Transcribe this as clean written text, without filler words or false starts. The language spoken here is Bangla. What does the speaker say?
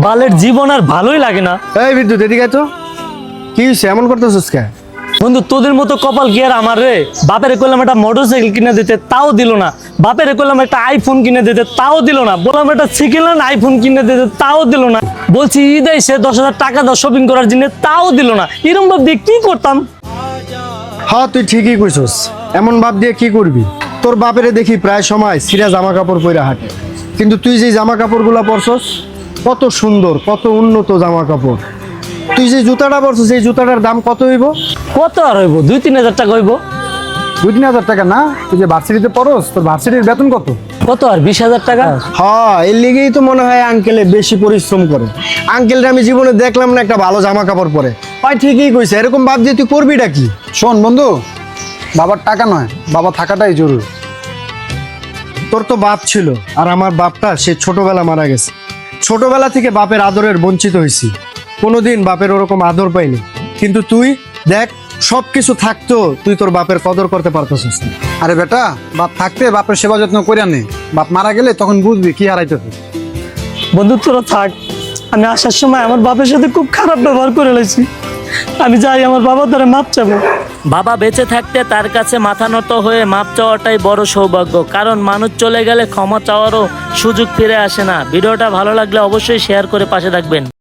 বালের জীবন আর ভালোই লাগে না। এই বিদ্যুৎ এদিকে আয় তো। কি হয়েছে, এমন করতেছিস কে? বন্ধু তোদের মতো কপাল কি আর আমার রে? বাপের করলাম একটা মোটরসাইকেল কিনে দিতে, তাও দিল না। বাপের করলাম একটা আইফোন কিনে দিতে, তাও দিল না। বললাম একটা সেকেন্ড হ্যান্ড আইফোন কিনে দিতে, তাও দিল না। বলছি ঈদ এসে 10,000 টাকা দাও শপিং করার জন্য, তাও দিল না। এরকম ভাব দিয়ে কি করতাম? হ্যাঁ তুই ঠিকই কইছস, এমন ভাব দিয়ে কি করবি? তোর বাপেরে দেখি প্রায় সময় ছিঁড়া জামা কাপড় পরে হাঁটে, কিন্তু তুই যে জামা কাপড়গুলা পরছস কত সুন্দর, কত উন্নত জামা কাপড়। তুই যে জুতাটা পরছস এই জুতাটার দাম কত হইব? কত আর হইব? 2-3 হাজার টাকা হইব। 2-3 হাজার টাকা না? তুই যে ভার্সিটিতে পড়স, তোর ভার্সিটির বেতন কত? কত আর 20,000 টাকা? হ্যাঁ এর লিগেই তো মনে হয় আঙ্কেলে বেশি পরিশ্রম করে। আঙ্কেলটা আমি জীবনে দেখলাম না একটা ভালো জামা কাপড় পরে। ভাই ঠিকই কইছে, এরকম ভাব দিয়ে তুই করবিটা কি? শোন বন্ধু, বাবার টাকা নয়, বাবা থাকাটাই জরুরি। তোর তো বাপ ছিল, আর আমার বাপটা সে ছোটবেলা মারা গেছে। ছোটবেলা থেকে বাপের আদরের বঞ্চিত হয়েছি, কোনোদিন বাপের ওরকম আদর পাইনি। কিন্তু তুই দেখ, সবকিছু থাকতো তুই তোর বাপের কদর করতে পারতেছিস না। আরে বেটা, বাপ থাকতে বাপের সেবা যত্ন করে নে, বাপ মারা গেলে তখন বুঝবি কি হারাইতেছে। বন্ধু তোরা থাক, আমি আসার সময় আমার বাপের সাথে খুব খারাপ ব্যবহার করে লাইছি। আমি যাই, আমার বাবা তারা মাপ চাবো। বাবা বেঁচে থাকতে তার কাছে মাথা নত হয়ে মাপ চাওয়াটাই বড় সৌভাগ্য, কারণ মানুষ চলে গেলে ক্ষমা চাওয়ারও সুযোগ ফিরে আসে না। ভিডিওটা ভালো লাগলে অবশ্যই শেয়ার করে পাশে থাকবেন।